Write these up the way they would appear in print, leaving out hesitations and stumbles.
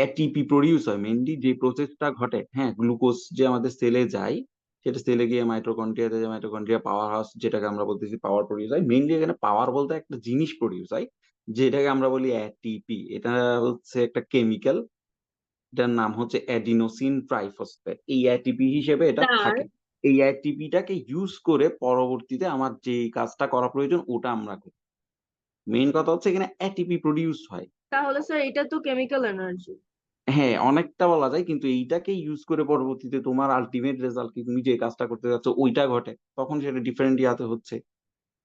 ATP produce হয় mainly যে প্রসেসটা ঘটে, হ্যাঁ, গ্লুকোজ যে আমাদের সেলে যায়, সেটা সেলে গিয়ে মাইটোকন্ড্রিয়াতে যায়, মাইটোকন্ড্রিয়া পাওয়ার হাউস যেটাকে আমরা বলতেছি পাওয়ার প্রডিউস হয়। মেইনলি এখানে পাওয়ার বলতে একটা জিনিস প্রডিউস হয় যেটাকে আমরা বলি এটিপি। এটা হচ্ছে একটা কেমিক্যাল, এটার নাম হচ্ছে অ্যাডিনোসিন ট্রাইফসফেট। এই এটিপি হিসেবে এটা স্যার, থাকে। এই এটিপিটাকে ইউজ করে পরবর্তীতে আমার যে কাজটা করা প্রয়োজন ওটা আমরা করি। মেইন কথা হচ্ছে এখানে এটিপি প্রডিউস হয়। তাহলে স্যার এটা তো কেমিক্যাল এনার্জি। হ্যাঁ, অনেকটা বলা যায়, কিন্তু এইটাকে ইউজ করে পরবর্তীতে তোমার আলটিমেট রেজাল্ট কি, তুমি যে কাজটা করতে যাচ্ছ ওইটা ঘটে, তখন সেটা ডিফারেন্ট ইয়াতে হচ্ছে।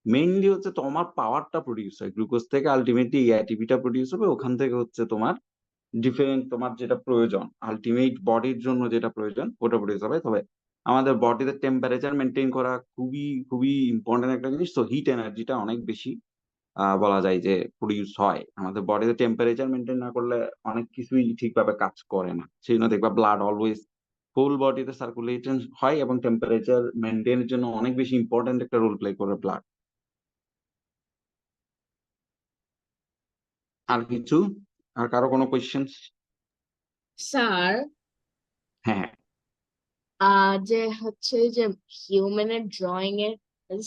মেইনলি হচ্ছে তোমার পাওয়ারটা প্রডিউস হয় গ্লুকোজ থেকে, আলটিমেটলি এই এটিপিটা প্রডিউস হবে, ওখান থেকে হচ্ছে তোমার ডিফারেন্ট তোমার যেটা প্রয়োজন আলটিমেট বডির জন্য যেটা প্রয়োজন ওটা প্রডিউস হবে। তবে আমাদের বডিতে টেম্পারেচার মেনটেন করা খুবই খুবই ইম্পর্টেন্ট একটা জিনিস। তো হিট এনার্জিটা অনেক বেশি বলা যায় যে প্রডিউস হয়। আমাদের বডিতে টেম্পারেচার মেনটেন না করলে অনেক কিছুই ঠিকভাবে কাজ করে না। সেই জন্য দেখবা ব্লাড অলওয়েজ ফুল বডিতে সার্কুলেশন হয়, এবং টেম্পারেচার মেনটেনের জন্য অনেক বেশি ইম্পর্টেন্ট একটা রোল প্লে করে ব্লাড। আর কিছু, আর কারো কোনো কোয়েশ্চেন? স্যার, হ্যাঁ, যে হচ্ছে যে হিউম্যানের ড্রয়িং এর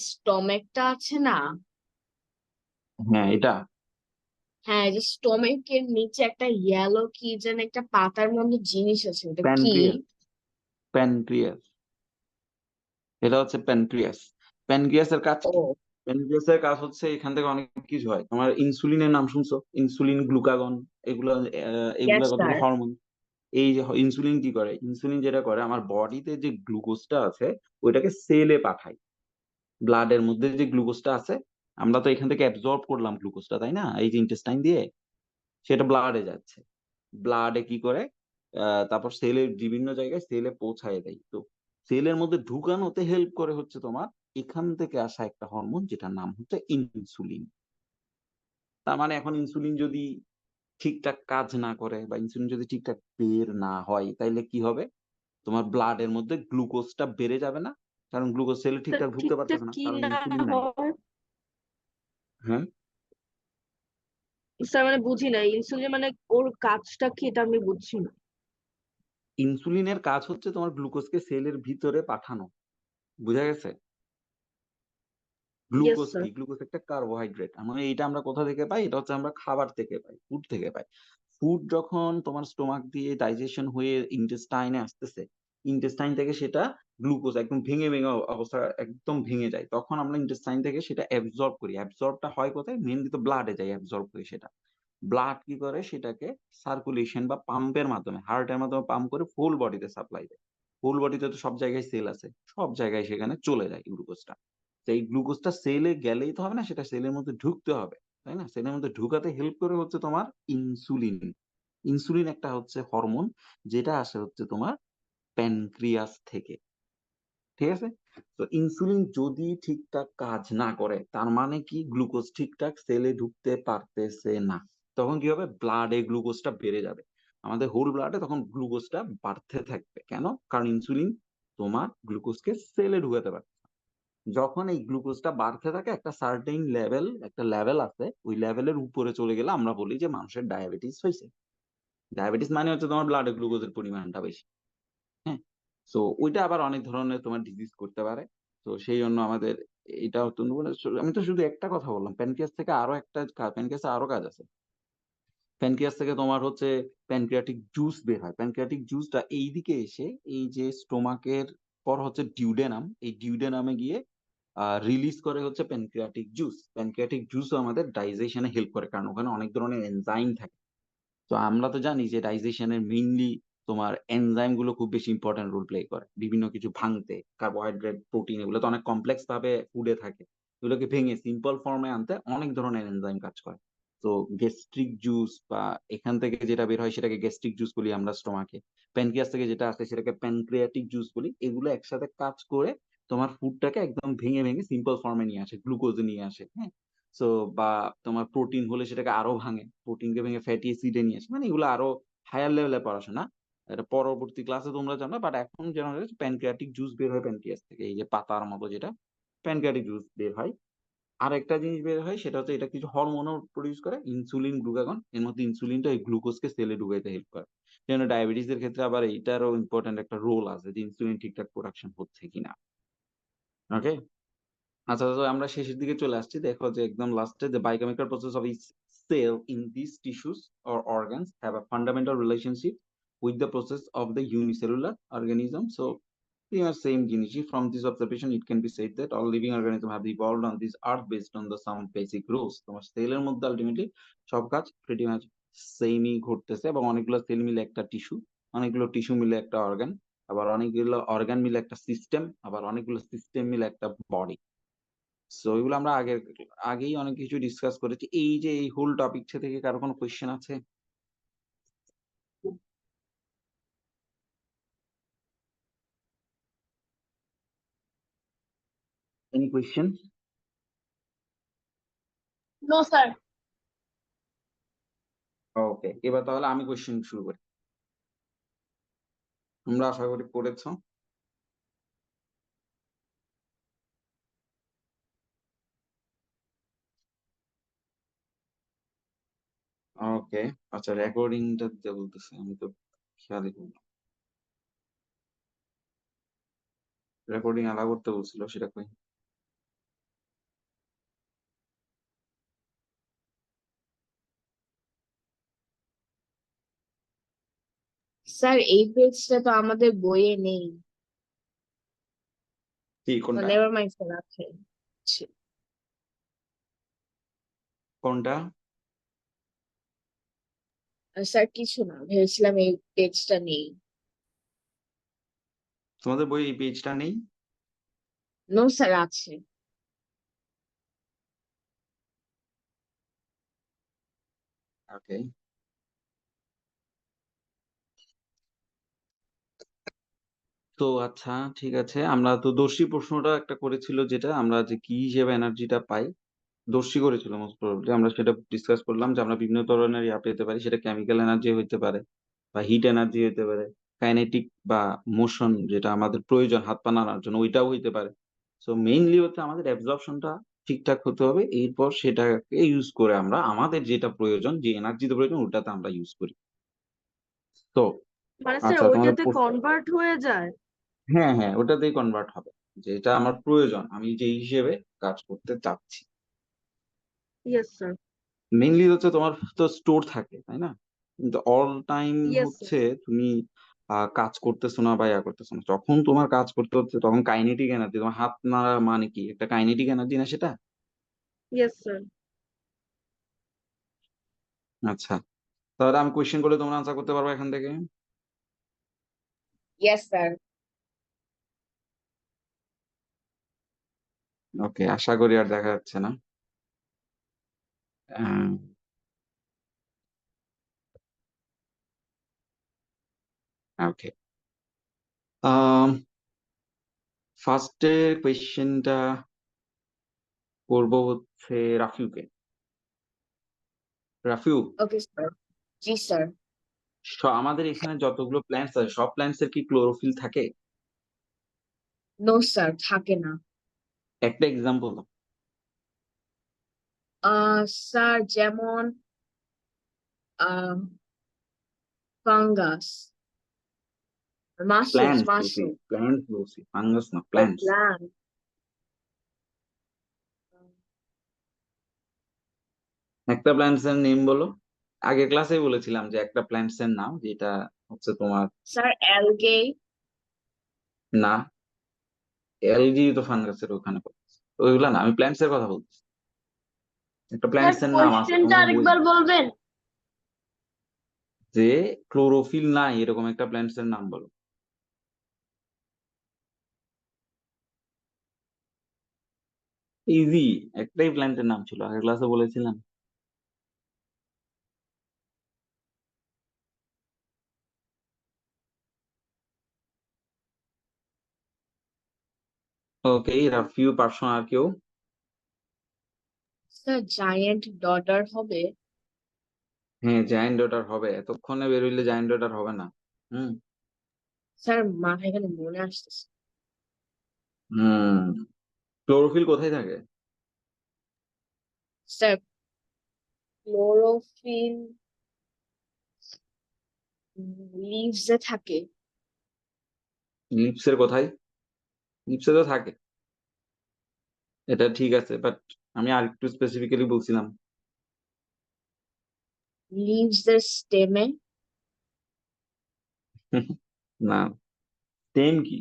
স্টমেকটা আছে না? হ্যাঁ, এটা হ্যাঁ, এই যে স্টমেকের নিচে একটা ইয়েলো কি যেন একটা পাতার মতো জিনিস আছে, ওটা কি? প্যানক্রিয়াস। প্যানক্রিয়াস, এটা হচ্ছে প্যানক্রিয়াস। প্যানক্রিয়াসের কাজ কি? ও, প্যানক্রিয়াসের কাজ হচ্ছে এখান থেকে অনেক কিছু হয়। তোমার ইনসুলিনের নাম শুনছো? ইনসুলিন, গ্লুকাগন, এগুলো এগুলা ইয়েস কতগুলো স্যার। হরমোন। এই যে ইনসুলিন কি করে, ইনসুলিন যেটা করে আমার বডিতে যে গ্লুকোজটা আছে ওইটাকে সেলে পাঠায়। ব্লাডের মধ্যে যে গ্লুকোজটা আছে, আমরা তো এখান থেকে অ্যাবজর্ব করলাম গ্লুকোজটা, তাই না, এই যে ইন্টেস্টাইন দিয়ে, সেটা ব্লাডে যাচ্ছে। ব্লাডে কি করে, তারপর সেলের বিভিন্ন জায়গায় সেলে পৌঁছায় দেয়। তো সেলের মধ্যে ঢুকানোতে হেল্প করে হচ্ছে তোমার এখান থেকে আসা একটা হরমোন যেটার নাম হচ্ছে ইনসুলিন। তার মানে এখন ইনসুলিন যদি ঠিকঠাক কাজ না করে বা ইনসুলিন যদি ঠিকঠাক বের না হয়, তাইলে কি হবে, তোমার ব্লাডের মধ্যে গ্লুকোজটা বেড়ে যাবে না, কারণ গ্লুকোজ সেলে স্যার, ঠিকঠাক ঢুকতে ঠিকঠাক পারতেছে না, কি কারণ না ইনসুলিন নাই। হয়? হ্যাঁ, স্যার মানে বুঝি না, ইনসুলিন মানে ওর কাজটা কি এটা আমি বুঝছি না। ইনসুলিনের কাজ হচ্ছে তোমার গ্লুকোজকে সেলের ভিতরে পাঠানো। বুঝা গেছে? Yes glucose sir. কি, গ্লুকোজ একটা কার্বোহাইড্রেট। মানে এটা আমরা কোথা থেকে পাই, এটা হচ্ছে আমরা খাবার থেকে পাই, ফুড থেকে পাই। ফুড যখন তোমার স্টোমাক দিয়ে ডাইজেশন হয়ে ইন্টেস্টাইনে আসতেছে, ইন্টেস্টাইন থেকে সেটা গ্লুকোজ একদম ভেঙে ভেঙে অবস্থা একদম ভেঙে যায়, তখন আমরা ইন্টেস্টাইন থেকে সেটা অ্যাবজর্ব করি। অ্যাবজর্বটা হয় কোথায়, মেনলি তো ব্লাডে যায় অ্যাবজর্ব করি সেটা। ব্লাড কি করে সেটাকে সার্কুলেশন বা পাম্পের মাধ্যমে, হার্টের মাধ্যমে পাম্প করে ফুল বডিতে সাপ্লাই দেয়। ফুল বডিতে তো সব জায়গায় সেল আছে, সব জায়গায় সেখানে চলে যায় গ্লুকোজটা। তো এই গ্লুকোজটা সেলে গেলেই তো হবে না, সেটা সেলের মধ্যে ঢুকতে হবে, তাই না? সেলের মধ্যে ঢুকাতে হেল্প করে হচ্ছে তোমার ইনসুলিন। ইনসুলিন একটা হচ্ছে হরমোন, যেটা আসে হচ্ছে তোমার প্যানক্রিয়াস থেকে। ঠিক আছে? তো ইনসুলিন যদি ঠিকঠাক কাজ না করে, তার মানে কি গ্লুকোজ ঠিকঠাক সেলে ঢুকতে পারতেছে না, তখন কি হবে, ব্লাডে গ্লুকোজটা বেড়ে যাবে। আমাদের হোল ব্লাডে তখন গ্লুকোজটা বাড়তে থাকবে। কেন? কারণ ইনসুলিন তোমার গ্লুকোজকে সেলে ঢুকাতে পারে। যখন এই গ্লুকোজটা বাড়তে থাকে একটা সার্টেন লেভেল, একটা লেভেল আছে, ওই লেভেলের উপরে চলে গেলে আমরা বলি যে মানুষের ডায়াবেটিস হয়েছে। ডায়াবেটিস মানে হচ্ছে তোমার ব্লাডে গ্লুকোজের পরিমাণটা বেশি। হ্যাঁ, তো ওইটা আবার অনেক ধরনের তোমার ডিজিজ করতে পারে। তো সেই জন্য আমাদের এটা অত্যন্ত আমি তো শুধু একটা কথা বললাম, প্যানক্রিয়াস থেকে আরো একটা প্যানক্রিয়াসে আরো কাজ আছে। প্যানক্রিয়াস থেকে তোমার হচ্ছে প্যানক্রিয়াটিক জুস বের হয়। প্যানক্রিয়াটিক জুসটা এইদিকে এসে এই যে স্টোমাকের পর হচ্ছে ডিউডেনাম, এই ডিউডেনামে গিয়ে রিলিজ করে হচ্ছে প্যানক্রিয়াটিক জুস। প্যানক্রিয়াটিক জুসও আমাদের ডাইজেশনে হেল্প করে, কারণ ওখানে অনেক ধরনের এনজাইম থাকে। তো আমরা তো জানি যে ডাইজেশনের মেইনলি তোমার এনজাইম গুলো খুব বেশি ইম্পর্টেন্ট রোল প্লে করে বিভিন্ন কিছু ভাঙতে। কার্বোহাইড্রেট, প্রোটিন, এগুলো তো অনেক কমপ্লেক্স ভাবে ফুডে থাকে, এগুলোকে ভেঙে সিম্পল ফর্মে আনতে অনেক ধরনের এনজাইম কাজ করে। তো গ্যাস্ট্রিক জুস বা এখান থেকে যেটা বের হয় সেটাকে গ্যাস্ট্রিক জুস বলি আমরা স্টোমাকে। প্যানক্রিয়াস থেকে যেটা আসে সেটাকে প্যানক্রিয়াটিক জুস বলি। এগুলো একসাথে কাজ করে তোমার ফুডটাকে একদম ভেঙে ভেঙে সিম্পল ফর্মে নিয়ে আসে, গ্লুকোজ নিয়ে আসে। হ্যাঁ, সো বা তোমার প্রোটিন হলে সেটাকে আরো ভাঙে, প্রোটিনকে ভেঙে ফ্যাটি অ্যাসিডে নিয়ে আসে। মানে এগুলো আরো হায়ার লেভেলের পড়াশোনা, এটা পরবর্তী ক্লাসে তোমরা জানবে। বাট এখন জেনারেল প্যানক্রিয়াটিক জুস বের হয় প্যানক্রিয়াস থেকে, এই যে পাতার মতো যেটা প্যানক্রিয়াটিক জুস বের হয়। আরেকটা জিনিস বের হয়, সেটা হচ্ছে এটা কিছু হরমোনও প্রডিউস করে, ইনসুলিন, গ্লুকাগন। এর মধ্যে ইনসুলিনটা এই গ্লুকোজকে সেলে ঢুকাইতে হেল্প করে। যেন ডায়াবেটিস এর ক্ষেত্রে আবার এইটারও ইম্পর্টেন্ট একটা রোল আছে, যে ইনসুলিন ঠিকঠাক প্রোডাকশন হচ্ছে কিনা। ওকে। আচ্ছা, তো আমরা শেষের দিকে চলে আসছি। দেখো যে একদম লাস্টে, the biochemical process of each cell in these tissues or organs have a fundamental relationship with the process of the unicellular organism. So they are same জিনিসই. From this observation it can be said that all living organisms have evolved on this earth based on the some basic rules. তোমার সেলের মধ্যে ultimately সব কাজ pretty much সেমই ঘটতেছে, এবং অনেকগুলো সেল মিলে একটা টিস্যু, অনেকগুলো টিস্যু মিলে একটা অর্গান, আবার অনেকগুলো অর্গান মিলে একটা সিস্টেম, আবার অনেকগুলো সিস্টেম মিলে একটা বডি। সো এগুলো আমরা আগেই অনেক কিছু ডিসকাস করেছি। এই যে এই হোল টপিক থেকে কারো কোনো কোয়েশ্চেন আছে? Any question? No sir. Okay, এবার তাহলে আমি কোয়েশ্চেন শুরু করি। তোমরা আশা করি পড়েছো। ওকে। আচ্ছা, রেকর্ডিংটা দিতে বলতেছে, আমি তো খেয়ালই করলাম। রেকর্ডিং অ্যালাউ করতে বলছিল, সেটা কই? স্যার এই পেজটা তো আমাদের বইয়ে নেই। কি, কোনটা? নেভার মাইন্ড স্যার, আছে। কোনটা? স্যার কিছু না, ভেবেছিলাম এই পেজটা নেই। তোমাদের বই এই পেজটা নেই? নো স্যার, আছে। ওকে। তো আচ্ছা, ঠিক আছে। আমরা তো দর্শী প্রশ্নটা একটা করেছিল, যেটা আমরা যে কি হিসেবে এনার্জিটা পাই, দর্শী করেছিল মোস্ট প্রবাবলি। আমরা সেটা ডিসকাস করলাম যে আমরা বিভিন্ন ধরনের ইয়া পেতে পারি, সেটা কেমিক্যাল এনার্জি হইতে পারে, বা হিট এনার্জি হইতে পারে, কাইনেটিক বা মোশন, যেটা আমাদের প্রয়োজন হাত পা নাড়ার জন্য, ওইটাও হইতে পারে। সো মেইনলি হচ্ছে আমাদের অ্যাবজর্পশনটা ঠিকঠাক হতে হবে, এরপর সেটাকে ইউজ করে আমরা আমাদের যেটা প্রয়োজন, যে এনার্জিতে প্রয়োজন, ওটাতে আমরা ইউজ করি। তো মানে স্যার আচ্ছা, তোমাদের ওইটাতে কনভার্ট হয়ে যায়? হ্যাঁ হ্যাঁ, ওটাতেই কনভার্ট হবে, যেটা আমার প্রয়োজন, আমি যে হিসেবে কাজ করতে চাচ্ছি। Yes sir. মেইনলি হচ্ছে তোমার তো স্টোর থাকে, তাই না? কিন্তু অল টাইম ইয়েস স্যার। হচ্ছে তুমি কাজ করতেছো না বা ইয়া করতেছো না। যখন তোমার কাজ করতে হচ্ছে, তখন কাইনেটিক এনার্জি, তোমার হাত নাড়া মানে কি একটা কাইনেটিক এনার্জি না সেটা? Yes sir. আচ্ছা, তাহলে আমি কোয়েশ্চেন করলে তোমরা আনসার করতে পারবে এখান থেকে? Yes sir. ওকে, আশা করি আর দেখা যাচ্ছে না। ওকে। ফার্স্টে কোয়েশ্চেনটা করবো হচ্ছে রাফিউকে। Rafiu, okay sir. জি স্যার। আমাদের এখানে যতগুলো প্ল্যান্টস আছে, সব প্ল্যান্টস এর কি ক্লোরোফিল থাকে? নো স্যার, থাকে না। একটা এক্সাম্পল দাও। স্যার যেমন ফাঙ্গাস, মাশরুমস, প্ল্যান্টস বলছি, মাশরুম। প্ল্যান্টস বলছি, ফাঙ্গাস না, ও প্ল্যান্টস। প্ল্যান্ট। একটা প্ল্যান্টস এর নেম বলো। আগের ক্লাসে বলেছিলাম যে একটা প্ল্যান্টস এর নাম, যেটা হচ্ছে তোমার। স্যার অ্যালগে। না, এলজি তো ফাঙ্গাসের ওখানে পড়ছে। তো ওইগুলা না, আমি প্ল্যান্টস এর কথা বলছি। একটা স্যার প্ল্যান্টস এর নাম আছে কোশ্চেনটা তোমার বই, আরেকবার বলবেন? যে ক্লোরোফিল নাই এরকম একটা প্ল্যান্টস এর নাম বলো। ইজি, একটাই প্ল্যান্টের নাম ছিল, আগের ক্লাসে বলেছিলাম। ওকে, রাফিউ, পার্সোনা, আর কেউ? স্যার জায়ান্ট ডটার হবে। হ্যাঁ, জায়ান্ট ডটার হবে, এতক্ষণে বেরোইলে জায়ান্ট ডটার হবে না। হুম। স্যার মাথায় এখানে মনে আসতেছে। হুম। ক্লোরোফিল কোথায় থাকে? স্যার ক্লোরোফিল লিভসে থাকে। লিপসের কোথায়? লিপসে তো থাকে, এটা ঠিক আছে, বাট আমি আর একটু স্পেসিফিক্যালি বলছিলাম। লিভসের স্টেমে। না, সেম কি?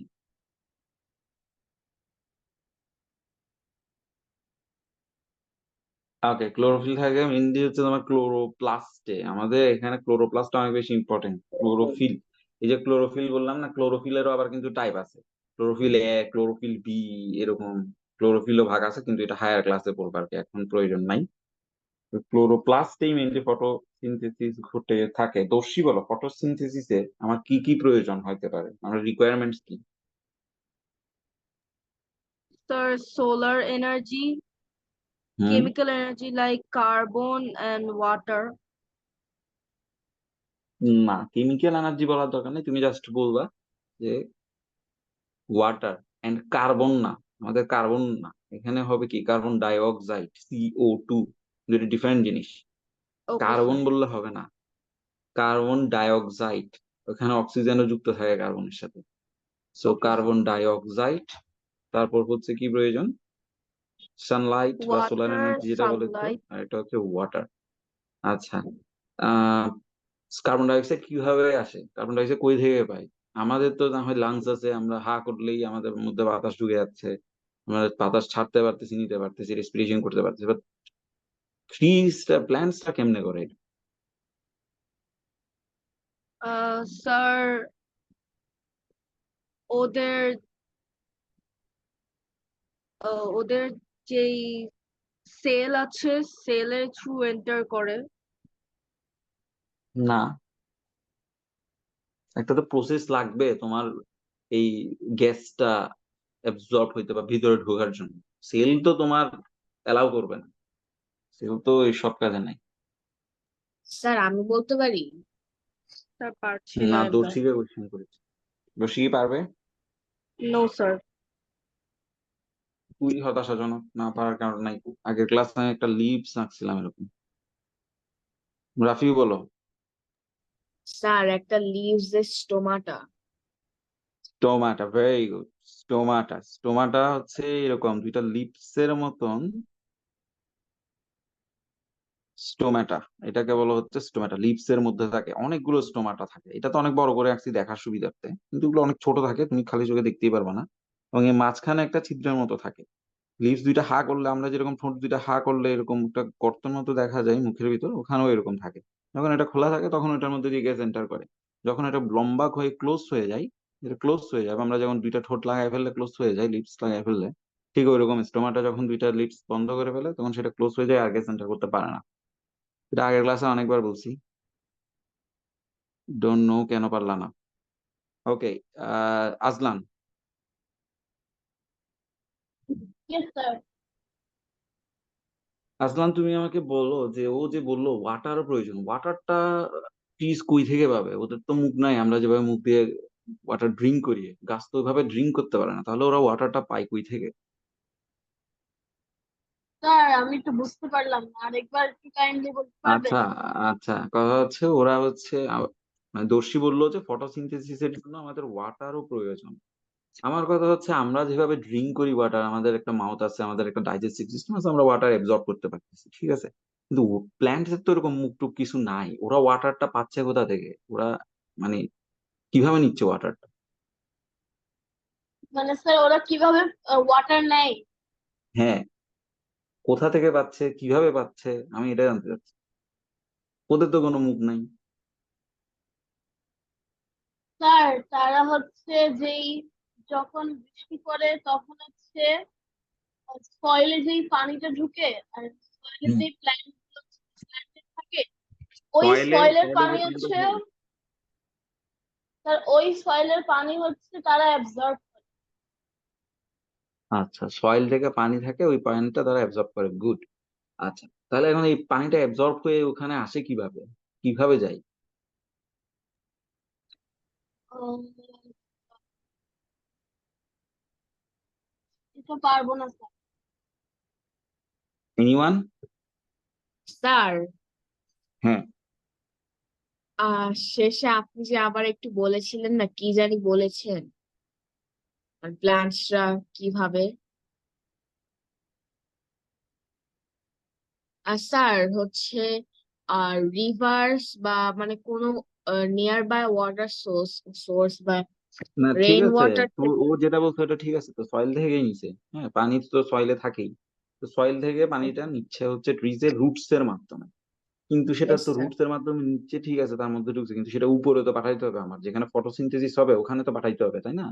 ওকে, ক্লোরোফিল থাকে মেনলি হচ্ছে তোমার ক্লোরোপ্লাস্টে। আমাদের এখানে ক্লোরোপ্লাস্ট অনেক বেশি ইম্পর্টেন্ট। ক্লোরোফিল, এই যে ক্লোরোফিল বললাম না, ক্লোরোফিলেরও আবার কিন্তু টাইপ আছে। ক্লোরোফিল এ, ক্লোরোফিল বি, এরকম ক্লোরোফিলও ভাগ আছে, কিন্তু এটা হায়ার ক্লাসে পড়বে আর কি, এখন প্রয়োজন নাই। ক্লোরোপ্লাস্টেই মেনলি ফটোসিনথেসিস ঘটে থাকে। দর্শী বলো, ফটোসিনথেসিসে আমার কি কি প্রয়োজন হতে পারে, আমার রিকোয়ারমেন্টস কি? Sir, solar energy, hmm. chemical energy like carbon and water. না, কেমিক্যাল এনার্জি বলার দরকার নেই, তুমি জাস্ট বলবা যে ওয়াটার এন্ড কার্বন। না, আমাদের কার্বন না, এখানে হবে কি কার্বন ডাই অক্সাইড, CO2, দুটো ডিফারেন্ট জিনিস। Okay, carbon sir. বললে হবে না, কার্বন ডাই অক্সাইড, ওখানে অক্সিজেনও যুক্ত থাকে কার্বনের সাথে। So Okay, sir. Carbon die oxide, তারপর হচ্ছে কি প্রয়োজন? সানলাইট বা সোলার Water, এনার্জি যেটা বলেছো, sunlight. আর এটা হচ্ছে ওয়াটার। আচ্ছা, আহ কার্বন ডাই অক্সাইড কিভাবে আসে, কার্বন ডাই অক্সাইড কই থেকে পাই? আমাদের তো না হয় লাংস আছে, আমরা হা করলেই আমাদের মধ্যে বাতাস ঢুকে যাচ্ছে, আমরা বাতাস ছাড়তে পারতেছি, নিতে পারতেছি, রেসপিরেশন করতে পারতেছি, বাট ট্রিজটা, প্ল্যান্টসটা কেমনে করে এটা? Sir, ওদের ওদের যেই সেল আছে সেলের থ্রু এন্টার করে। না, একটা তো প্রসেস লাগবে তোমার এই গ্যাসটা অ্যাবজর্ব হইতে বা ভিতরে ঢোকার জন্য। সেল তো তোমার অ্যালাউ করবে না, সেল তো এই সব কাজে নাই। স্যার আমি বলতে পারি। স্যার পারছি না না, এবার। দর্শিকে কোশ্চেন করেছি। দর্শি কি পারবে? No sir. খুবই হতাশাজনক, না পারার কারণ নাই। আগের ক্লাসে আমি একটা লিপস আঁকছিলাম এরকম। রাফি বলো। স্যার একটা লিভসের stomata. Stomata, very good. Stomata, stomata হচ্ছে এরকম দুইটা লিপসের মতন। স্টোমাটা, এটাকে বলা হচ্ছে স্টোমাটা। লিপস এর মধ্যে থাকে অনেকগুলো স্টোমাটা থাকে, এটা তো অনেক বড় করে আঁকছি দেখার সুবিধার্থে, কিন্তু এগুলো অনেক ছোট থাকে, তুমি খালি চোখে দেখতেই পারবে না। এবং এর মাঝখানে একটা ছিদ্রের মতো থাকে। লিপস দুইটা হা করলে, আমরা যেরকম ঠোঁট দুইটা হা করলে এরকম একটা গর্তের মতো দেখা যায় মুখের ভিতর, ওখানেও এরকম থাকে। যখন এটা খোলা থাকে তখন ওটার মধ্যে দিয়ে গ্যাস এন্টার করে। যখন এটা লম্বা হয়ে ক্লোজ হয়ে যায়, এটা ক্লোজ হয়ে যাবে, আমরা যেমন দুইটা ঠোঁট লাগাই ফেললে ক্লোজ হয়ে যায়, লিপস লাগাই ফেললে ঠিক ওইরকম স্টোমাটা যখন দুইটা লিপস বন্ধ করে ফেলে তখন সেটা ক্লোজ হয়ে যায়, আর গ্যাস এন্টার করতে পারে না। এটা আগের ক্লাসে অনেকবার বলছি, ডোন্ট নো কেন পারলা না। Okay, Azlan. Yes sir. Azlan, তুমি আমাকে বলো যে ও যে বললো ওয়াটারও প্রয়োজন, ওয়াটারটা পিস কই থেকে পাবে? ওদের তো মুখ নাই, আমরা যেভাবে মুখ দিয়ে ওয়াটার ড্রিঙ্ক করি, গাছ তো ওইভাবে ড্রিঙ্ক করতে পারে না, তাহলে ওরা ওয়াটারটা পায় কই থেকে? স্যার আমি একটু বুঝতে পারলাম না, আরেকবার একটু কাইন্ডলি বলতে আচ্ছা, পারবেন? আচ্ছা, কথা হচ্ছে ওরা হচ্ছে মানে দর্শী বললো যে ফটোসিনথেসিসের জন্য আমাদের ওয়াটারও প্রয়োজন। আমার কথা হচ্ছে আমরা যেভাবে ড্রিঙ্ক করি ওয়াটার, আমাদের একটা মাউথ আছে, আমাদের একটা ডাইজেস্টিভ সিস্টেম আছে, আমরা ওয়াটার এবজর্ব করতে পারতেছি, ঠিক আছে। কিন্তু প্ল্যান্টের তো এরকম মুখ টুক কিছু নাই, ওরা ওয়াটারটা পাচ্ছে কোথা থেকে? ওরা মানে কিভাবে নিচ্ছে ওয়াটারটা? মানে স্যার ওরা কিভাবে ওয়াটার নেয়? হ্যাঁ, কোথা থেকে পাচ্ছে, কিভাবে পাচ্ছে, আমি এটা জানতে চাচ্ছি। ওদের তো কোনো মুখ নাই। স্যার তারা হচ্ছে যেই যখন বৃষ্টি পড়ে তখন হচ্ছে সয়েলে যেই পানিটা ঢুকে আর সয়েলে হুম। যেই প্ল্যান্ট থাকে, ওই সয়েলে সয়েলের সয়েলে পানি যে পানিটা হচ্ছে, থাকে। স্যার ওই সয়েলের পানি হচ্ছে তারা অ্যাবজর্ব করে। আচ্ছা, সয়েল থেকে পানি থাকে, ওই পানিটা তারা অ্যাবজর্ব করে, গুড। আচ্ছা, তাহলে এখন এই পানিটা অ্যাবজর্ব হয়ে ওখানে আসে কিভাবে, কিভাবে যায়? উম, এটা পারবো না স্যার। এনিওয়ান? স্যার, হ্যাঁ, শেষে আপনি যে আবার একটু বলেছিলেন না, কি জানি বলেছেন, প্ল্যান্টসরা কিভাবে। স্যার হচ্ছে রিভার্স বা মানে কোনো nearby water source source বা না ঠিক রেইন আছে, ওয়াটার তো থেকে। ও যেটা বলছে ওটা ঠিক আছে, তো সয়েল থেকেই নিছে। হ্যাঁ, পানি তো সয়েলে থাকেই, তো সয়েল থেকে পানিটা নিচ্ছে হচ্ছে ট্রিজের রুটস এর মাধ্যমে। কিন্তু সেটা ইয়েস তো স্যার। রুটস এর মাধ্যমে নিচ্ছে, ঠিক আছে, তার মধ্যে ঢুকছে, কিন্তু সেটা উপরে তো পাঠাইতে হবে আমার, যেখানে ফটোসিনথেসিস হবে ওখানে তো পাঠাইতে হবে, তাই না?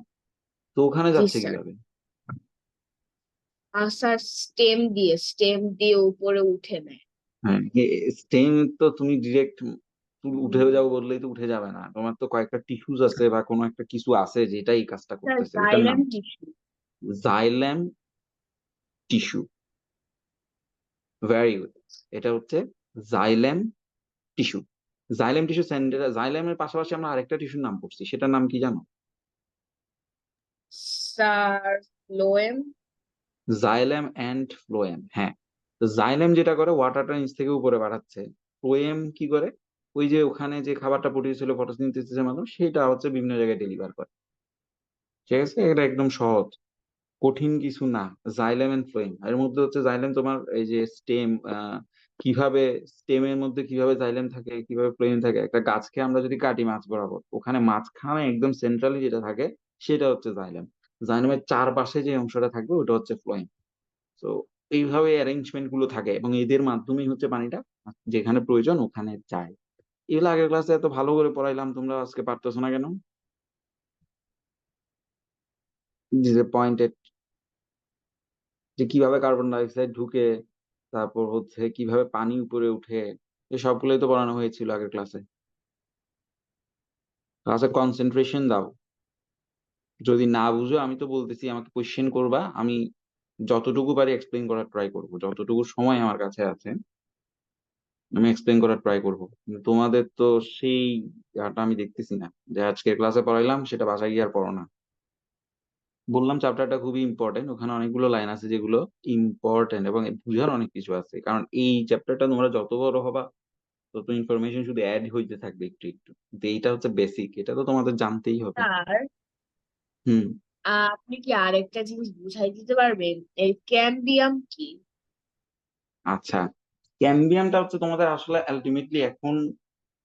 তো ওখানে জি যাচ্ছে স্যার। কিভাবে? স্যার স্টেম দিয়ে উপরে উঠে নেয়। হ্যাঁ, স্টেম তো তুমি ডিরেক্ট উঠে যাও বললেই তো উঠে যাবে না, তোমার তো কয়েকটা টিস্যুস আছে বা কোনো একটা কিছু আছে যেটা এই কাজটা স্যার করতেছে, ওটার জাইলেম নাম tissue. Xylem tissue. Very good, এটা হচ্ছে xylem tissue. Xylem tissue centre, জাইলেমের পাশাপাশি আমরা আরেকটা টিস্যুর নাম করছি, সেটার নাম কি জানো? Sir phloem. Xylem and phloem, হ্যাঁ। তো জাইলেম যেটা করে ওয়াটারটা নিচ থেকে উপরে বাড়াচ্ছে, ফ্লোয়েম কি করে, ওই যে ওখানে যে খাবারটা প্রডিউস হলো ফটোসিনথেসিসের মাধ্যমে সেটা হচ্ছে বিভিন্ন জায়গায় ডেলিভার করে। ঠিক আছে, এটা একদম সহজ, কঠিন কিছু না। জাইলেম এন্ড ফ্লোয়েম এর মধ্যে হচ্ছে জাইলেম, তোমার এই যে স্টেম, কিভাবে স্টেমের মধ্যে কিভাবে জাইলেম থাকে, কিভাবে ফ্লোয়েম থাকে, একটা গাছকে আমরা যদি কাটি মাছ বরাবর, ওখানে মাঝখানে একদম সেন্ট্রালি যেটা থাকে সেটা হচ্ছে জাইলেম। জাইলেমের চারপাশে যে অংশটা থাকবে ওটা হচ্ছে ফ্লোয়েম। তো এইভাবে অ্যারেঞ্জমেন্ট গুলো থাকে এবং এদের মাধ্যমেই হচ্ছে পানিটা যেখানে প্রয়োজন ওখানে যায়। এগুলো আগের ক্লাসে এত ভালো করে পড়াইলাম, তোমরা আজকে পারতেছো না কেন? ডিসঅ্যাপয়েন্টেড যে কিভাবে কার্বন ডাই অক্সাইড ঢুকে, তারপর হচ্ছে কিভাবে পানি উপরে উঠে, এই সবগুলোই তো পড়ানো হয়েছিল আগের ক্লাসে। ক্লাসে কনসেন্ট্রেশন দাও, যদি না বুঝো আমি তো বলতেছি আমাকে কোশ্চেন করবা, আমি যতটুকু পারি এক্সপ্লেন করার ট্রাই করব, যতটুকু সময় আমার কাছে আছে আমি এক্সপ্লেন করার ট্রাই করব। কিন্তু তোমাদের তো সেই ইয়াটা আমি দেখতেছি না, যে আজকের ক্লাসে পড়াইলাম সেটা বাসায় গিয়ে আর পড়ো না। বললাম চ্যাপ্টারটা খুবই ইম্পর্টেন্ট, ওখানে অনেকগুলো লাইন আছে যেগুলো ইম্পর্টেন্ট এবং বুঝার অনেক কিছু আছে, কারণ এই চ্যাপ্টারটা তোমরা যত বড় হবা তত ইনফরমেশন শুধু অ্যাড হইতে থাকবে একটু একটু, কিন্তু এইটা হচ্ছে বেসিক, এটা তো তোমাদের জানতেই হবে। স্যার হুম। আপনি কি আরেকটা জিনিস বুঝাই দিতে পারবেন, এই ক্যাম্বিয়াম কি? আচ্ছা, ক্যাম্বিয়ামটা হচ্ছে তোমাদের আসলে আলটিমেটলি এখন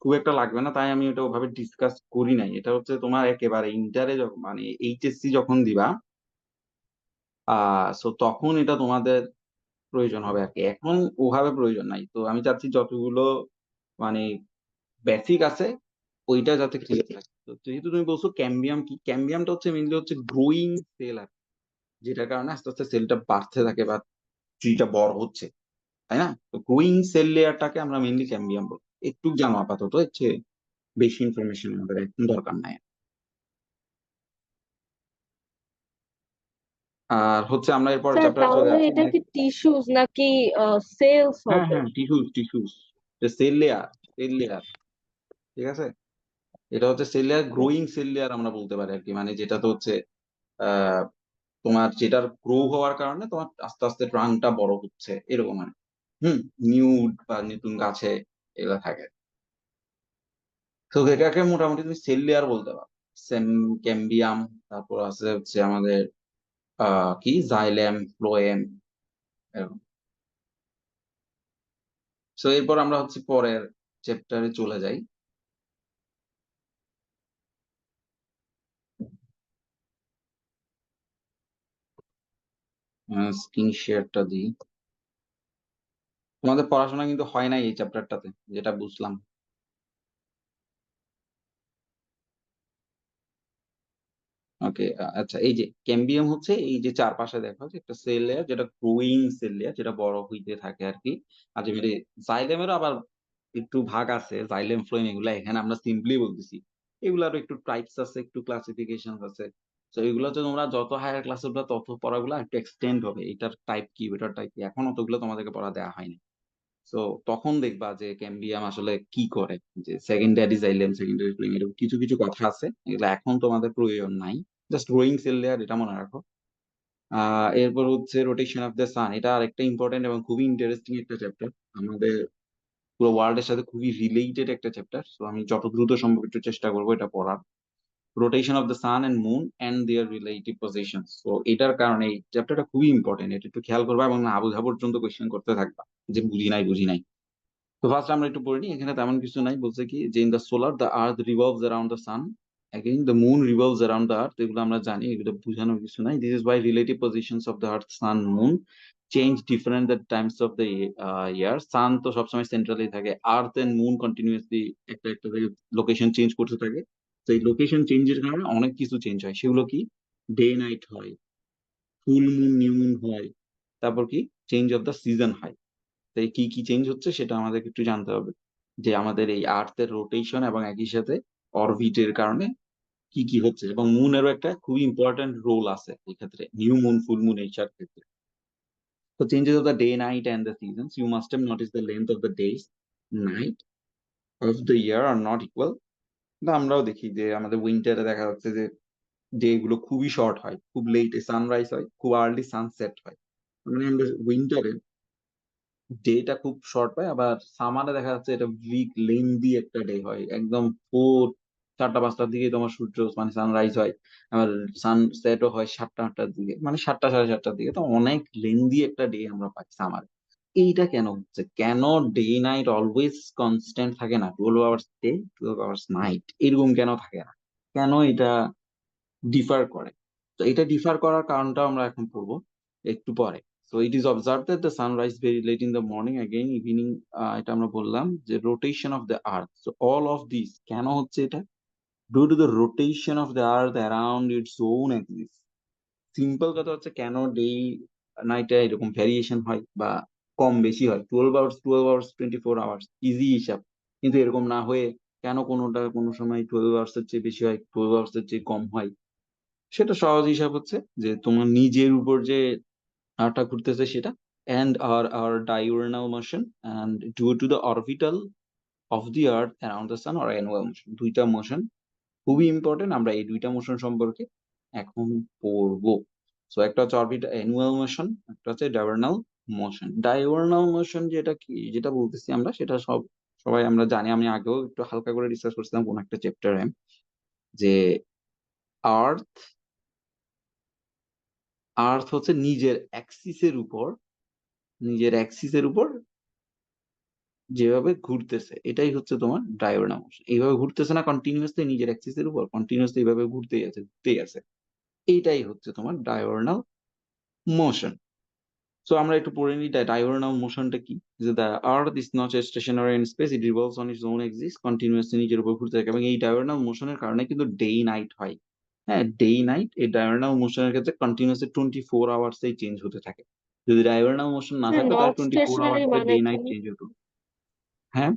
খুব একটা লাগবে না, তাই আমি ওটা ওভাবে ডিসকাস করি নাই। এটা হচ্ছে তোমার একেবারে ইন্টারে যখন মানে এইচএসসি যখন দিবা, সো তখন এটা তোমাদের প্রয়োজন হবে আর কি, এখন ওভাবে প্রয়োজন নাই। তো আমি চাচ্ছি যতগুলো মানে বেসিক আছে ওইটা যাতে ক্লিয়ার থাকে। তো যেহেতু তুমি বলছো ক্যাম্বিয়াম কি, ক্যাম্বিয়ামটা হচ্ছে মেনলি হচ্ছে গ্রোয়িং সেল আর কি, যেটার কারণে আস্তে আস্তে সেলটা বাড়তে থাকে বা ট্রিটা বড় হচ্ছে, তাই না? তো গ্রোয়িং সেল লেয়ারটাকে আমরা মেনলি ক্যাম্বিয়াম বলি। একটু জানো আপাতত, এর চেয়ে বেশি ইনফরমেশন আমাদের এখন দরকার নাই। আর হচ্ছে আমরা এরপর স্যার চ্যাপ্টার চলে তাহলে যাচ্ছি এটা কি next। টিস্যুস নাকি সেলস হ্যাঁ হবে? হ্যাঁ, tissues tissues, cell layer, cell layer, ঠিক আছে। এটা হচ্ছে cell layer, growing cell layer আমরা বলতে পারি আর কি, মানে যেটা তো হচ্ছে আহ তোমার যেটার গ্রো হওয়ার কারণে তোমার আস্তে আস্তে ট্রাঙ্কটা বড় হচ্ছে এরকম আর কি। হুম, নিউ বা নতুন গাছে এগুলা থাকে। তো এটাকে মোটামুটি তুমি সেল লেয়ার বলতে পারো। সেম, ক্যাম্বিয়াম, তারপর আছে হচ্ছে আমাদের কি জাইলেম, ফ্লোয়েম, এরকম। সো এরপর আমরা হচ্ছে পরের চ্যাপ্টারে চলে যাই। স্ক্রিন শেয়ারটা দিই। তোমাদের পড়াশোনা কিন্তু হয় নাই এই চ্যাপ্টারটাতে, যেটা বুঝলাম। ওকে, আচ্ছা, এই যে ক্যাম্বিয়াম হচ্ছে এই যে চারপাশে দেখো যে একটা সেল লেয়ার, যেটা গ্রোয়িং সেল লেয়ার, যেটা বড় হইতে থাকে আর কি। আলটিমেটলি জাইলেমেরও আবার একটু ভাগ আছে, জাইলেম ফ্লোয়েম, এগুলা এখানে আমরা সিম্পলি বলতেছি। এগুলারও একটু টাইপস আছে, একটু ক্লাসিফিকেশন আছে। তো এগুলো হচ্ছে তোমরা যত হায়ার ক্লাসে উঠবা তত পড়াগুলো একটু এক্সটেন্ড হবে, এটার টাইপ কি ওটার টাইপ কি, এখন অতগুলো তোমাদেরকে পড়া দেওয়া হয়নি। তো তখন দেখবা যে ক্যাম্বিয়াম আসলে কি করে, যে সেকেন্ডারি জাইলেম, সেকেন্ডারি ফ্লোয়েম, এরকম কিছু কিছু কথা আছে, এগুলো এখন তোমাদের প্রয়োজন নাই। জাস্ট গ্রোয়িং সেল লেয়ার, এটা মনে রাখো। এরপর হচ্ছে রোটেশন অফ দ্য সান, এটা আরেকটা ইম্পর্টেন্ট এবং খুবই ইন্টারেস্টিং একটা চ্যাপ্টার আমাদের। পুরো ওয়ার্ল্ডের সাথে খুবই রিলেটেড একটা চ্যাপ্টার। সো আমি যত দ্রুত সম্ভব একটু চেষ্টা করবো এটা পড়ার। Rotation of the sun and moon and their relative position. তো এটার কারণে এই চ্যাপ্টারটা খুবই ইম্পর্টেন্ট, এটা একটু খেয়াল করবা এবং না বুঝা পর্যন্ত কোয়েশ্চেন করতে থাকবা যে বুঝি নাই বুঝি নাই। তো ফার্স্ট আমরা একটু পড়ে নিই, এখানে তেমন কিছু নাই, বলছে কি যে in the solar the earth revolves around the sun, again the moon revolves around the earth, এগুলো আমরা জানি, এগুলো বোঝানোর কিছু নাই। This is why relative positions of the earth sun moon change different the times of the year. Sun তো সবসময় centrally থাকে, আর্থ এন্ড মুন কন্টিনিউয়াসলি একটা একটা লোকেশন চেঞ্জ করতে থাকে। তো এই লোকেশন চেঞ্জের কারণে অনেক কিছু চেঞ্জ হয়, সেগুলো কি ডে নাইট হয়, ফুল মুন নিউ মুন হয়, তারপর কি চেঞ্জ অফ দ্য সিজন হয়। তাই কি কি চেঞ্জ হচ্ছে সেটা আমাদেরকে একটু জানতে হবে, যে আমাদের এই আর্থের রোটেশন এবং একই সাথে অরবিটের কারণে কি কি হচ্ছে, এবং মুনেরও একটা খুবই ইম্পর্টেন্ট রোল আছে এই ক্ষেত্রে, নিউ মুন ফুল মুন এইসব ক্ষেত্রে। তো changes of the day night and the seasons, you must have notice the length of the days night of the year are not equal. আমরাও দেখি যে আমাদের উইন্টারে দেখা যাচ্ছে যে ডে গুলো খুবই শর্ট হয়, খুব লেটে সানরাইজ হয়, খুব আর্লি সানসেট হয়। মানে আমরা উইন্টারে ডেটা খুব শর্ট পায়, আবার সামারে দেখা যাচ্ছে এটা উইক লেন্দি একটা ডে হয়, একদম 4টা 5টার দিকে তোমার সূর্য মানে সানরাইজ হয়, আবার সানসেটও হয় 7টা 8টার দিকে, মানে 7টা 7:30টার দিকে। তো অনেক লেন্দি একটা ডে আমরা পাই সামারে। এইটা কেন হচ্ছে, কেন ডে নাইট অলওয়েজ কনস্ট্যান্ট থাকে না, 12 আওয়ার্স ডে 12 আওয়ার্স নাইট এরকম কেন থাকে না, কেন এটা ডিফার করে? তো এটা ডিফার করার কারণটা আমরা এখন পড়বো একটু পরে। So it is observe that the sunrise very late in the morning, again evening, এটা আমরা বললাম যে rotation of the earth. So all of this কেন হচ্ছে এটা, due to the rotation of the earth around its own axis. Simple কথা হচ্ছে কেন ডে নাইটে এরকম ভ্যারিয়েশন হয় বা কম বেশি হয়, 12 আওয়ার্স 24 আওয়ার্স ইজি হিসাব, কিন্তু এরকম না হয়ে কেন কোনোটা কোনো সময় 12 আওয়ার্সের চেয়ে বেশি হয়, 12 আওয়ার্সের চেয়ে কম হয়। সেটা সহজ হিসাব হচ্ছে যে তোমার নিজের উপর যে আরটা ঘুরতেছে সেটা, and our diurnal motion and due to the orbital of the earth around the sun or annual motion, দুইটা মোশন খুবই ইম্পর্টেন্ট, আমরা এই দুইটা মোশন সম্পর্কে এখন পড়বো। সো একটা হচ্ছে অরবিটাল অ্যানুয়াল মোশন, একটা হচ্ছে ডাইভার্নাল মোশন। ডাইভার্নাল মোশন যেটা কি, যেটা বলতেছি আমরা সেটা সবাই আমরা জানি, আমি আগেও একটু হালকা করে ডিসকাস করছিলাম কোন একটা চ্যাপ্টারে, যে আর্থ আর্থ হচ্ছে নিজের অ্যাক্সিসের উপর যেভাবে ঘুরতেছে এটাই হচ্ছে তোমার ডায়োনা মোশন। এইভাবে ঘুরতেছে না কন্টিনিউয়াসলি নিজের অ্যাক্সিসের উপর, কন্টিনিউয়াসলি এইভাবে ঘুরতেই আছে। এইটাই হচ্ছে তোমার ডায়োনাল মোশন। সো আমরা একটু পড়ে নিই ডায়োনাল মোশনটা কি। যে the earth is not stationary in space, it revolves on its own axis, continuously নিজের উপর ঘুরতে থাকে, এবং এই ডায়োনাল মোশনের কারণে কিন্তু ডে নাইট হয়। হ্যাঁ, ডে নাইট এই ডায়োনাল মোশনের ক্ষেত্রে কন্টিনিউয়াসলি 24 আওয়ার্সেই চেঞ্জ হতে থাকে। যদি ডায়োনাল মোশন না থাকতো তাহলে নট 24 আওয়ার্স স্টেশনারি ডে মানে কি? নাইট চেঞ্জ হতো। হ্যাঁ,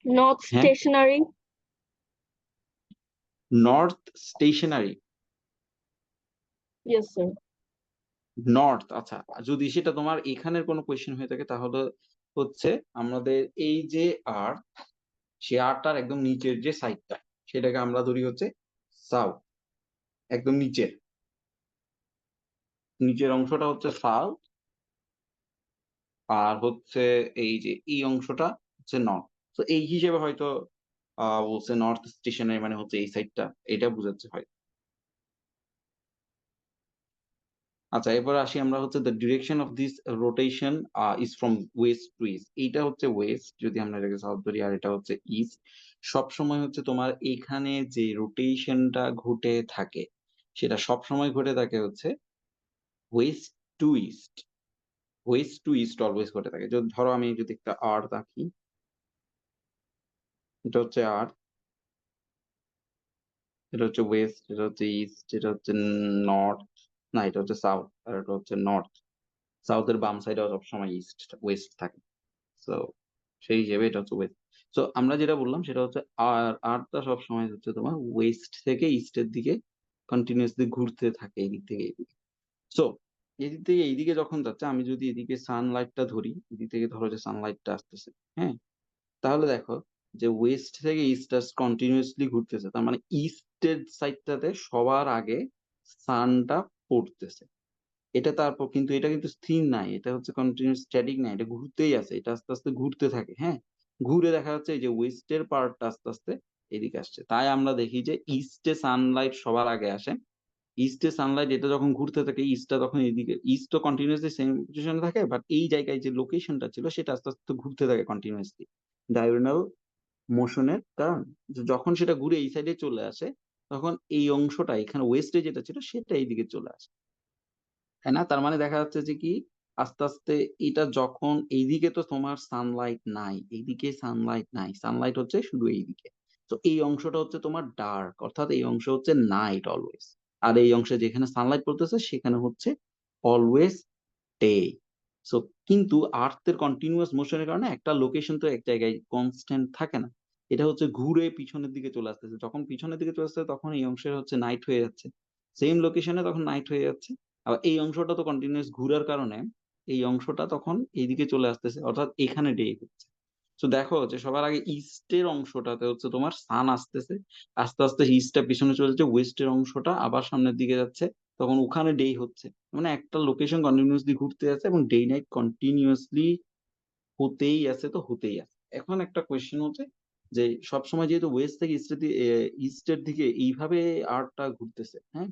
নট হ্যাঁ, stationary. North stationary, yes sir. North, আচ্ছা। যদি সেটা তোমার এখানের কোনো কোয়েশ্চেন হয়ে থাকে তাহলে হচ্ছে আমাদের এই যে আর্থ, সে আর্থটার একদম নিচের যে সাইডটা সেটাকে আমরা ধরি হচ্ছে সাউথ, একদম নিচের অংশটা হচ্ছে সাউথ, আর হচ্ছে এই যে এই অংশটা হচ্ছে নর্থ। তো এই হিসেবে হয়তো বলছে নর্থ স্টেশনারি মানে হচ্ছে এই সাইডটা, এটা বুঝাচ্ছে হয়। আচ্ছা, এবার আসি আমরা হচ্ছে the direction of this rotation is from west to east. এইটা হচ্ছে ওয়েস্ট যদি আমরা এটাকে সাউথ ধরি, আর এটা হচ্ছে ইস্ট। সব সময় হচ্ছে তোমার এখানে যে রোটেশনটা ঘটে থাকে সেটা সব সময় ঘটে থাকে হচ্ছে west to east. West to east always ঘটে থাকে। যদি ধরো আমি যদি একটা আর্থ আঁকি, এটা হচ্ছে আর্থ, এটা হচ্ছে ওয়েস্ট, এটা হচ্ছে ইস্ট, এটা হচ্ছে নর্থ, না এটা হচ্ছে সাউথ, আর এটা হচ্ছে নর্থ। সাউথের বাম সাইডে সবসময় ওয়েস্ট থাকে। সো সেই হিসেবে এটা হচ্ছে ওয়েস্ট। সো আমরা যেটা বললাম সেটা হচ্ছে আর্থটা সব সময় হচ্ছে তোমার ওয়েস্ট থেকে ইস্টের দিকে কন্টিনিউয়াসলি ঘুরতে থাকে, এদিক থেকে এইদিকে। সো এদিক থেকে এইদিকে যখন যাচ্ছে, আমি যদি এদিকে সানলাইটটা ধরি, এদিক থেকে ধরো যে সানলাইটটা আসতেছে, হ্যাঁ, তাহলে দেখো যে ওয়েস্ট থেকে ইস্ট কন্টিনিউয়াসলি ঘুরতেছে, তার মানে ইস্টের সাইডটাতে সবার আগে সানটা পড়তেছে। এটা তারপর কিন্তু এটা কিন্তু স্থির নাই, এটা হচ্ছে কন্টিনিউয়াস স্ট্যাটিক নাই, এটা ঘুরতেই আছে, এটা আস্তে আস্তে ঘুরতে থাকে। হ্যাঁ, ঘুরে দেখা যাচ্ছে এই যে ওয়েস্টের পার্টটা আস্তে আস্তে এদিকে আসছে। তাই আমরা দেখি যে ইস্টে সানলাইট সবার আগে আসে। ইস্টে সানলাইট এটা যখন ঘুরতে থাকে, ইস্টটা তখন এদিকে, ইস্ট তো কন্টিনিউয়াসলি সেম পজিশনে থাকে, বাট এই জায়গায় যে লোকেশনটা ছিল সেটা আস্তে আস্তে ঘুরতে থাকে কন্টিনিউয়াসলি ডায়াগোনাল মোশনের কারণ। যখন সেটা ঘুরে এই সাইডে চলে আসে, তখন এই অংশটা এখানে ওয়েস্টে যেটা ছিল সেটা এইদিকে চলে আসে, তাই না? তার মানে দেখা যাচ্ছে যে কি, আস্তে আস্তে এটা যখন এইদিকে তো তোমার সানলাইট নাই, এইদিকে সানলাইট নাই, সানলাইট হচ্ছে শুধু এইদিকে। তো এই অংশটা হচ্ছে তোমার ডার্ক, অর্থাৎ এই অংশ হচ্ছে নাইট অলওয়েজ। আর এই অংশে যেখানে সানলাইট পড়তেছে সেখানে হচ্ছে অলওয়েজ ডে। সো কিন্তু আর্থের কন্টিনিউয়াস মোশনের কারণে একটা লোকেশন তো এক জায়গায় কনস্ট্যান্ট থাকে না, এটা হচ্ছে ঘুরে পিছনের দিকে চলে আসতেছে। যখন পিছনের দিকে চলে আসছে তখন এই অংশের হচ্ছে নাইট হয়ে যাচ্ছে, সেম লোকেশনে তখন নাইট হয়ে যাচ্ছে। আবার এই অংশটা তো কন্টিনিউয়াস ঘুরার কারণে এই অংশটা তখন এইদিকে চলে আসতেছে, অর্থাৎ এখানে ডে হচ্ছে। তো দেখো যে সবার আগে ইস্টের অংশটাতে হচ্ছে তোমার সান আসতেছে, আস্তে আস্তে ইস্টটা পিছনে চলে যাচ্ছে, ওয়েস্টের অংশটা আবার সামনের দিকে যাচ্ছে, তখন ওখানে ডে হচ্ছে। মানে একটা লোকেশন কন্টিনিউয়াসলি ঘুরতে আছে এবং ডে নাইট কন্টিনিউয়াসলি হতেই আছে, তো হতেই আছে। এখন একটা কোয়েশ্চেন হচ্ছে যে সবসময় যেহেতু ওয়েস্ট থেকে ইস্টের দিকে এইভাবে আর্টটা ঘুরতেছে, হ্যাঁ,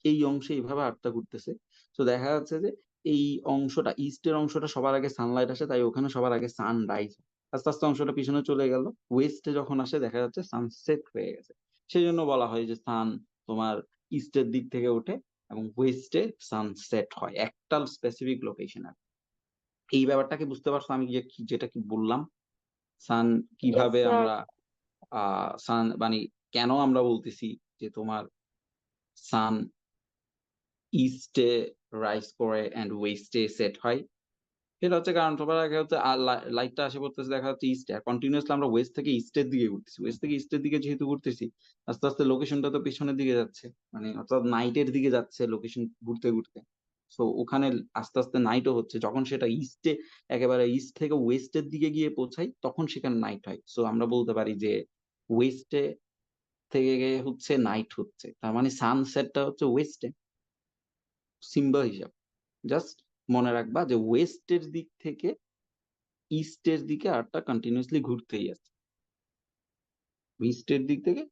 এই অংশে এইভাবে আর্টটা ঘুরতেছে, তো দেখা যাচ্ছে যে এই অংশটা, ইস্টের অংশটা সবার আগে সানলাইট আসে, তাই ওখানে সবার আগে সানরাইজ। আস্তে আস্তে অংশটা পিছনে চলে গেল, ওয়েস্টে যখন আসে দেখা যাচ্ছে সানসেট হয়ে গেছে। সেই জন্য বলা হয় যে সান তোমার ইস্টের দিক থেকে ওঠে এবং ওয়েস্টে সানসেট হয় একটা স্পেসিফিক লোকেশনে। এই ব্যাপারটাকে বুঝতে পারছো আমি যেটা কি বললাম? সান Yes, কিভাবে sir. আমরা সান মানে কেন আমরা বলতেছি যে তোমার সান ইস্টে রাইজ করে এন্ড ওয়েস্টে সেট হয়, সেটা হচ্ছে কারণ সবার আগে হচ্ছে লাইটটা আসে পড়তেছে দেখা যাচ্ছে ইস্টে, আর কন্টিনিউয়াসলি আমরা ওয়েস্ট থেকে ইস্টের দিকে ঘুরতেছি, ওয়েস্ট থেকে ইস্টের দিকে যেহেতু ঘুরতেছি, আস্তে আস্তে লোকেশনটা তো পিছনের দিকে যাচ্ছে, মানে অর্থাৎ নাইটের দিকে যাচ্ছে লোকেশন ঘুরতে ঘুরতে। তো ওখানে আস্তে আস্তে নাইটও হচ্ছে, যখন সেটা ইস্টে একেবারে ইস্ট থেকে ওয়েস্টের দিকে গিয়ে পৌঁছায় তখন সেখানে নাইট হয়। সো আমরা বলতে পারি যে ওয়েস্টে থেকে গিয়ে হচ্ছে নাইট হচ্ছে, তার মানে সানসেটটা হচ্ছে ওয়েস্টে, সিম্বল হিসাব। জাস্ট মনে রাখবা যে ওয়েস্টের দিক থেকে ইস্টের দিকে আর্টটা কন্টিনিউয়াসলি ঘুরতেই আছে, ইস্টের দিক থেকে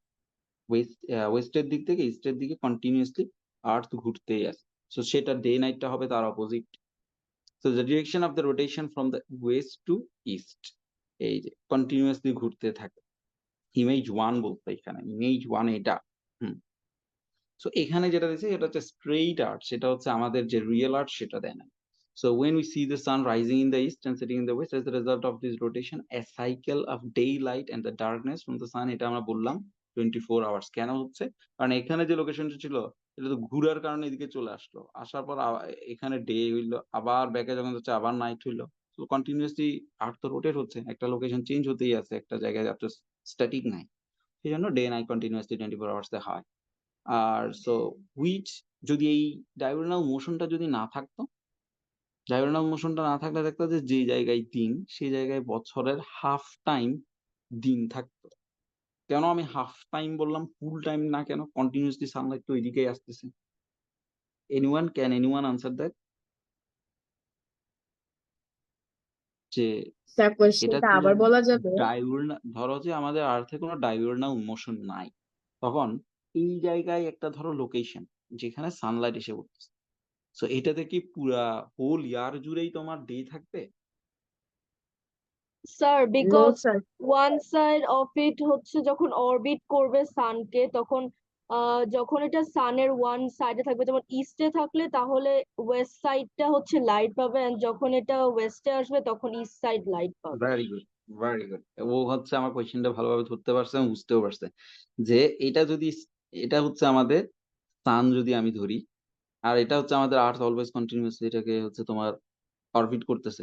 ওয়েস্টের দিক থেকে ইস্টের দিকে কন্টিনিউয়াসলি আর্থ ঘুরতেই আছে। সো সেটা ডে নাইটটা হবে তার opposite. So the direction of the rotation from the west to east, এই যে কন্টিনিউয়াসলি ঘুরতে থাকে। ইমেজ ওয়ান বলতে এখানে ইমেজ ওয়ান এটা। হুম। সো এখানে যেটা দিয়েছে এটা হচ্ছে স্ট্রেইট আর্ট, সেটা হচ্ছে আমাদের যে রিয়েল আর্ট সেটা দেয় না। So when we see the sun rising in the east and setting in the west as the result of this rotation, a cycle of daylight and the darkness from the sun, এটা আমরা বললাম 24 hours কেন হচ্ছে, কারণ এখানে যে লোকেশনটা ছিল এটা তো ঘুরার কারণে এদিকে চলে আসলো, আসার পর এখানে ডে হইলো, আবার ব্যাকে যখন যাচ্ছে আবার নাইট হইলো। তো কন্টিনিউয়াসলি আর্থ তো রোটেট হচ্ছে, একটা লোকেশন চেঞ্জ হতেই আছে, একটা জায়গায় স্ট্যাটিক নাই, সেই জন্য ডে নাইট কন্টিনিউয়াসলি 24 আওয়ার্স হয়। আর সো হুইচ, যদি এই ডায়াগোনাল মোশনটা যদি না থাকতো, ডায়াগোনাল মোশনটা না থাকলে দেখতো যে যে জায়গায় দিন সেই জায়গায় বছরের হাফ টাইম দিন থাকতো। কেন আমি হাফ টাইম বললাম, ফুল টাইম না কেন? কন্টিনিউয়াসলি সানলাইট তো এদিকেই আসতেছে। Anyone answer that? যে স্যার এটা কোয়েশ্চেনটা যদি আবার বলা যাবে? ডায়াগোনাল, ধরো যে আমাদের আর্থে কোনো ডায়াগোনাল মোশন নাই, তখন এই জায়গায় একটা ধরো লোকেশন যেখানে সানলাইট এসে পড়তেছে, সো এটাতে কি পুরা হোল ইয়ার জুড়েই তোমার ডে থাকবে? Sir no because sir. One side of it হচ্ছে যখন অরবিট করবে সানকে তখন যখন এটা সানের ওয়ান সাইডে থাকবে, যেমন ইস্টে থাকলে তাহলে ওয়েস্ট সাইডটা হচ্ছে লাইট পাবে, and যখন এটা ওয়েস্টে আসবে তখন ইস্ট সাইড লাইট পাবে। Very good, very good. ও হচ্ছে আমার কোয়েশ্চেনটা ভালোভাবে ধরতে পারছে এবং বুঝতেও পারছে যে এটা যদি, এটা হচ্ছে আমাদের সান যদি আমি ধরি, আর এটা হচ্ছে আমাদের আর্থ অলওয়েজ কন্টিনিউয়াসলি এটাকে হচ্ছে তোমার অরবিট করতেছে।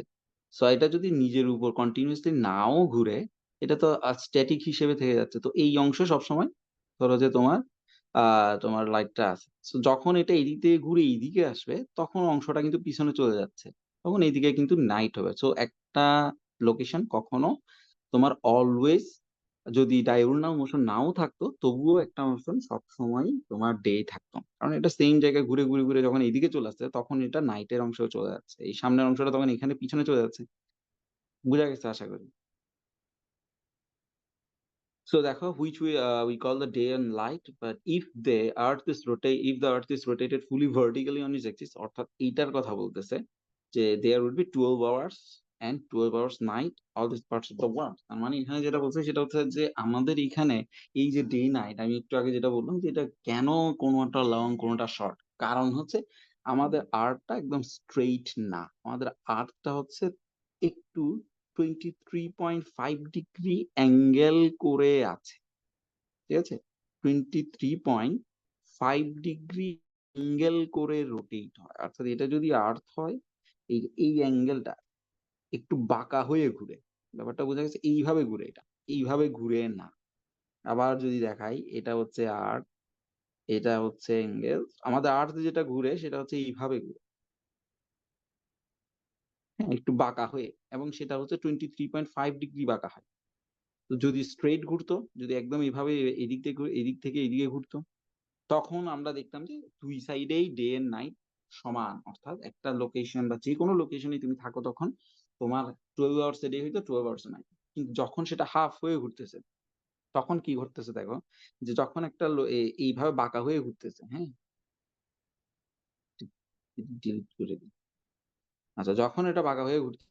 সো এটা যদি নিজের উপর কন্টিনিউয়াসলি নাও ঘুরে, এটা তো স্ট্যাটিক হিসেবে থেকে যাচ্ছে, তো এই অংশ সবসময় ধরো যে তোমার তোমার লাইটটা আছে, সো যখন এটা এদিক থেকে ঘুরে এইদিকে আসবে তখন অংশটা কিন্তু পিছনে চলে যাচ্ছে, তখন এইদিকে কিন্তু নাইট হবে। সো একটা লোকেশন কখনো তোমার অলওয়েজ যদি ডায়াগোনাল মোশন নাও থাকতো তবুও একটা মোশন সবসময় তোমার ডে থাকতো, কারণ এটা সেম জায়গায় ঘুরে ঘুরে ঘুরে যখন এইদিকে চলে আসছে তখন এটা নাইটের অংশ চলে যাচ্ছে, এই সামনের অংশটা তখন এখানে পিছনে চলে যাচ্ছে। বুঝা গেছে আশা করি। So দেখো, which we call the day and light, but if the earth is rotated fully vertically on its axis, অর্থাৎ এইটার কথা বলতেছে যে there would be 12 hours and 12 hours night all these parts of the world। তার মানে এখানে যেটা বলছে সেটা হচ্ছে যে আমাদের এখানে এই যে ডে নাইট, আমি একটু আগে যেটা বললাম যে এটা কেন কোনোটা লং কোনোটা শর্ট, কারণ হচ্ছে আমাদের আর্থটা একদম স্ট্রেইট না, আমাদের আর্থটা হচ্ছে একটু 23.5 ডিগ্রি অ্যাঙ্গেল করে আছে, ঠিক আছে? 23.5 ডিগ্রি অ্যাঙ্গেল করে রোটেট হয়, অর্থাৎ এটা যদি আর্থ হয় এই অ্যাঙ্গেলটা একটু বাঁকা হয়ে ঘুরে। ব্যাপারটা বোঝা গেছে? এইভাবে ঘুরে, এটা এইভাবে ঘুরে না। আবার যদি দেখাই, এটা হচ্ছে আর্থ, এটা হচ্ছে অ্যাঙ্গেল। আমাদের আর্থ যেটা ঘুরে সেটা হচ্ছে এইভাবে ঘুরে, হ্যাঁ, একটু বাঁকা হয়ে, এবং সেটা হচ্ছে 23.5 ডিগ্রি বাঁকা হয়। তো যদি স্ট্রেট ঘুরতো, যদি একদম এইভাবে এদিক থেকে এদিকে ঘুরতো, তখন আমরা দেখতাম যে দুই সাইডেই ডে এন্ড নাইট সমান, অর্থাৎ একটা লোকেশন বা যে কোনো লোকেশনে তুমি থাকো তখন তোমার 12 আওয়ার্স এ ডে হইতো, 12 আওয়ার্স নাইট। কিন্তু যখন সেটা হাফ হয়ে ঘুরতেছে তখন কি ঘটতেছে দেখো, যে যখন একটা এইভাবে বাঁকা হয়ে ঘুরতেছে, হ্যাঁ, ডিলিট করে দিই। আচ্ছা, যখন এটা বাঁকা হয়ে ঘুরছে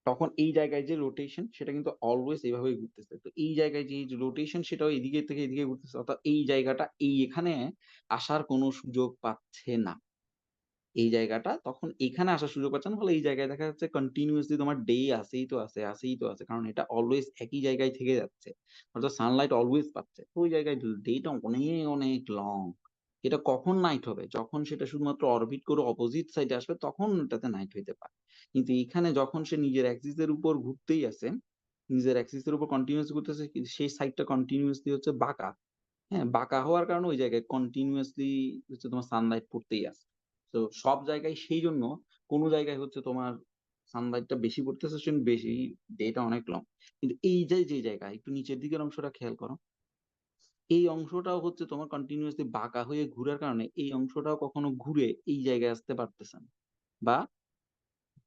তখন এই জায়গায় যে রোটেশন সেটা কিন্তু অলওয়েজ এইভাবেই ঘুরতেছে। তো এই জায়গায় যে রোটেশন সেটাও এদিকে থেকে এদিকে ঘুরতেছে, অর্থাৎ এই জায়গাটা এখানে আসার কোনো সুযোগ পাচ্ছে না। এই জায়গাটা তখন এখানে আসার সুযোগ পাচ্ছে না, ফলে এই জায়গায় দেখা যাচ্ছে কন্টিনিউয়াসলি তোমার ডে আসেই তো আছে, আসেই তো আছে, কারণ এটা অলওয়েজ একই জায়গায় থেকে যাচ্ছে, অর্থাৎ সানলাইট অলওয়েজ পাচ্ছে। তো ওই জায়গায় ডেটা অনেক অনেক লং। এটা কখন নাইট হবে? যখন সেটা শুধুমাত্র অরবিট করে অপোজিট সাইডে আসবে তখন এটাতে নাইট হইতে পারে। কিন্তু এখানে যখন সে নিজের অ্যাক্সিসের উপর ঘুরতেই আছে, নিজের অ্যাক্সিসের উপর কন্টিনিউয়াসলি ঘুরতেছে, কিন্তু সেই সাইডটা কন্টিনিউয়াসলি হচ্ছে বাঁকা। হ্যাঁ, বাঁকা হওয়ার কারণে ওই জায়গায় কন্টিনিউয়াসলি হচ্ছে তোমার সানলাইট পড়তেই আছে। তো সব জায়গায় সেই জন্য কোনো জায়গায় হচ্ছে তোমার সানলাইটটা বেশি পড়তেছে, সেজন্য বেশি ডেটা অনেক লং। কিন্তু এই যে জায়গায় একটু নিচের দিকের অংশটা খেয়াল করো, এই অংশটাও হচ্ছে তোমার কন্টিনিউয়াসলি বাঁকা হয়ে ঘুরার কারণে এই অংশটাও কখনো ঘুরে এই জায়গায় আসতে পারতেছে না, বা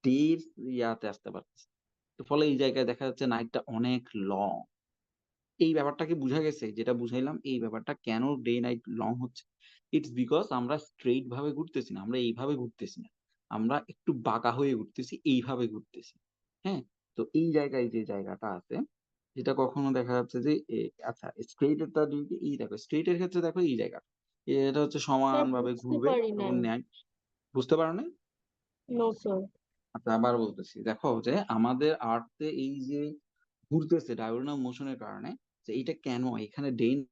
ডের ইয়াতে আসতে পারতেছে না। তো ফলে এই জায়গায় দেখা যাচ্ছে নাইটটা অনেক লং। এই ব্যাপারটা কি বুঝা গেছে? যেটা বুঝাইলাম, এই ব্যাপারটা কেন ডে নাইট লং হচ্ছে। ইটস বিকজ আমরা স্ট্রেইট ভাবে ঘুরতেছি না, আমরা এইভাবে ঘুরতেছি না, আমরা একটু বাঁকা হয়ে ঘুরতেছি, এইভাবে ঘুরতেছি। হ্যাঁ, তো এই জায়গায় যে জায়গাটা আছে যেটা কখনো দেখা যাচ্ছে যে আচ্ছা, স্ট্রেইট এর তার এই দেখো, স্ট্রেইট এর ক্ষেত্রে দেখো এই জায়গা এটা হচ্ছে স্যার সমান ভাবে বুঝতে ঘুরবে পারি এবং নাই। ন্যায়। বুঝতে পারো না? No sir. আচ্ছা, আবার বলতেছি, দেখো যে আমাদের আর্থে এই যে ঘুরতেছে ডায়াগোনাল মোশনের কারণে, যে এইটা কেন এখানে ডে